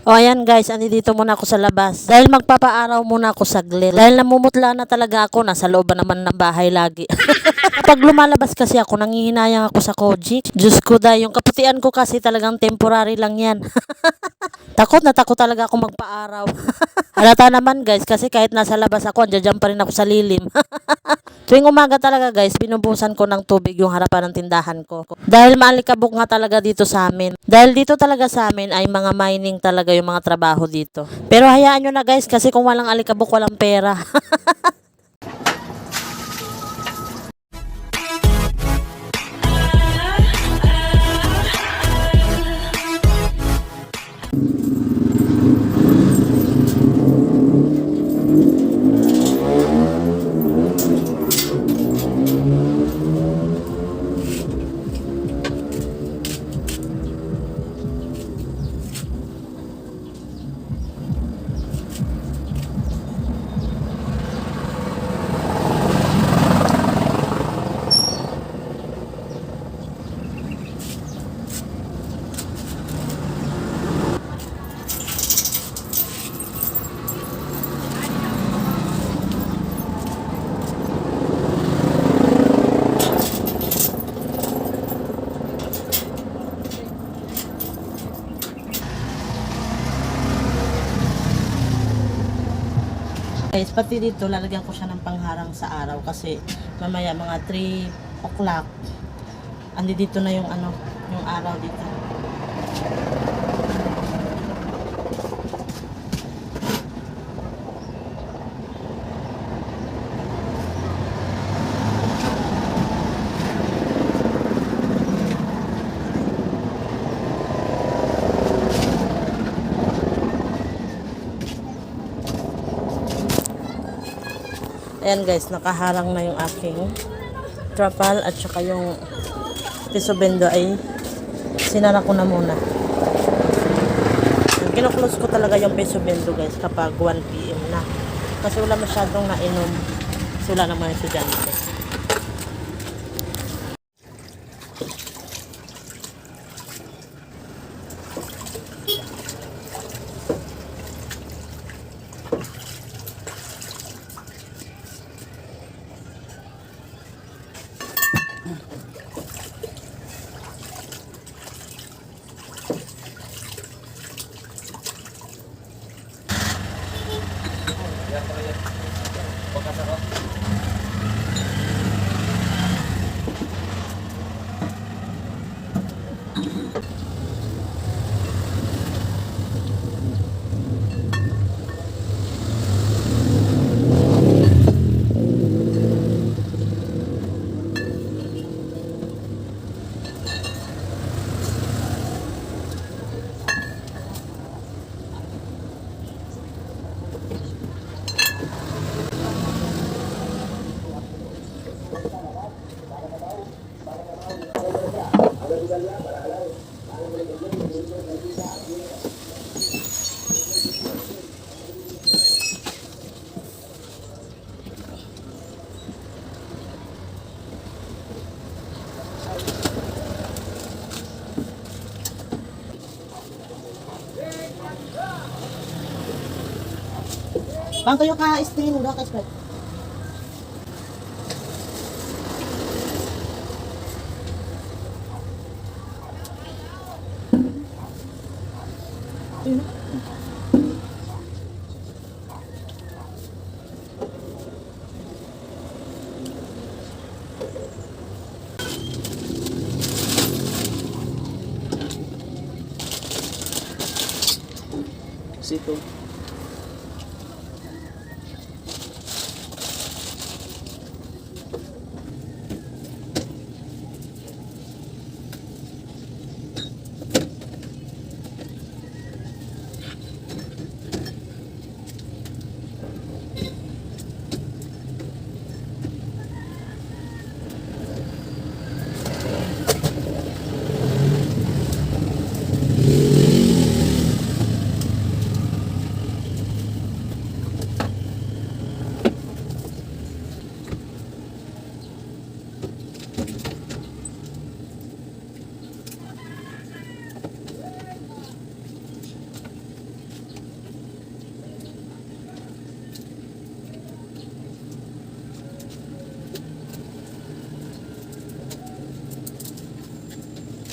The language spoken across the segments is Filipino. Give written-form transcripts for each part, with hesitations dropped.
O ayan guys, dito muna ako sa labas. Dahil magpapaaraw muna ako saglit. Dahil namumutla na talaga ako, nasa loob naman ng bahay lagi. Pag lumalabas kasi ako, nangihinayang ako sa Kojic. Diyos ko dahil, yung kaputian ko kasi talagang temporary lang yan. Takot na takot talaga ako magpaaraw. Halata naman guys, kasi kahit nasa labas ako, andyan pa rin ako sa lilim. Tuwing umaga talaga guys, binubusan ko ng tubig yung harapan ng tindahan ko. Dahil maalikabok nga talaga dito sa amin. Dahil dito talaga sa amin ay mga mining talaga yung mga trabaho dito. Pero hayaan nyo na guys, kasi kung walang alikabok, walang pera. Guys, pati dito, lalagyan ko siya ng pangharang sa araw kasi mamaya mga 3 o'clock, dito na yung yung araw dito. Ayan guys, nakaharang na yung aking trapal at saka yung piso bendo ay sinara ko na muna. Kinuklose ko talaga yung piso bendo guys kapag 1 PM na. Kasi wala masyadong nainom. Kasi wala naman estudyante. Bang kayo ka-stream do ka Sprite. Sito.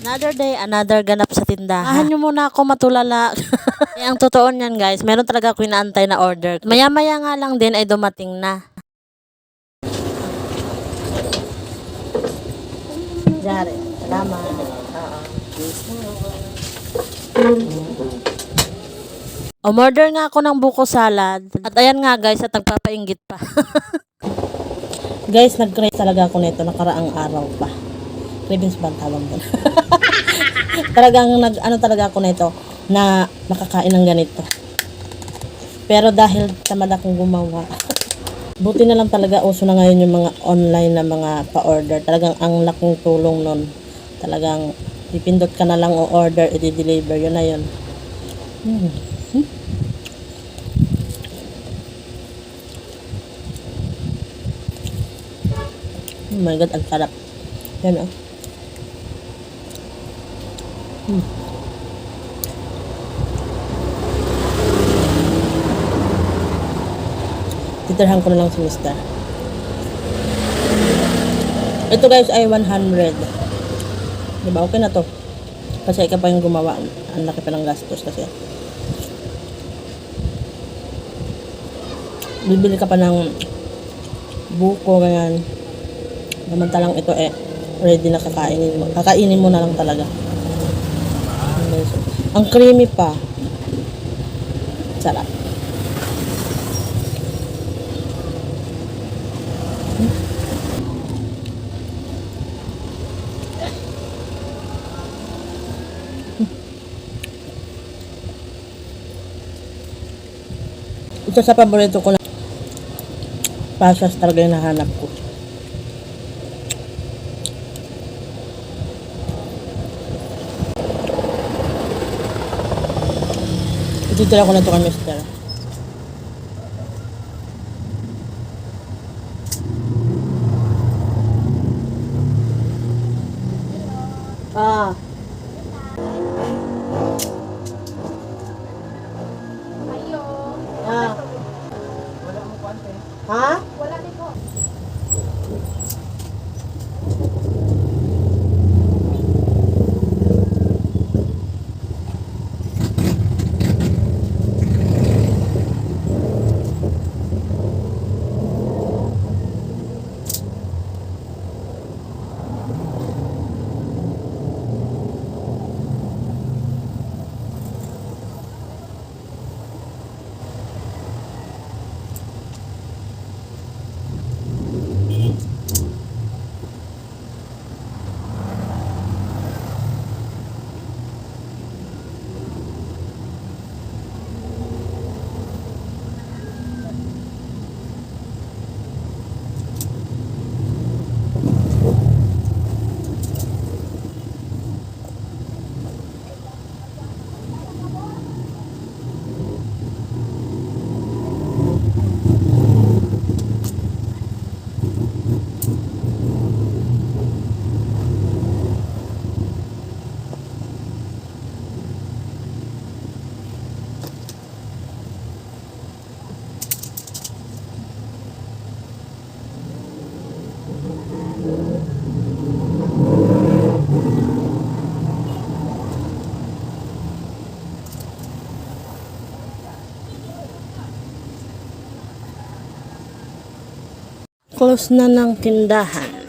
Another day, another ganap sa tindahan. Ahan nyo muna ako matulala. Eh, ang totoo niyan guys, meron talaga ako inaantay na order. Maya-maya nga lang din ay dumating na. Jare, salamat. Umorder nga ako ng buko salad. At ayan nga guys, at nagpapainggit pa. Guys, nag-crave talaga ako nito nakaraang araw pa. Cravings ba ang tawag doon? Talagang ano talaga ako nito na makakain ng ganito. Pero dahil tamad akong gumawa, buti na lang talaga uso na ngayon yung mga online na mga pa-order. Talagang ang laking tulong nun. Talagang pipindot ka na lang o order, i-deliver. Yun na yun. Oh my God, ang sarap. Yan oh. Titirhan ko na lang si Mister. Ito guys ay 100. Diba? Okay na to. Kasi ikaw pa yung gumawa. Ang laki pa ng gastos kasi. Bibili ka pa ng buko, ganyan. Samantalang ito ready na kakainin mo. Kakainin mo na lang talaga. Ang creamy pa. Sarap. Ito sa paborito ko na pasas talaga yung nahanap ko. Ititira ko na ito kay Mister. Ah. Ayo. Ah. Wala mo kwante. Ha? Wala din po. Close na ng tindahan.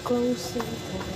Closing time.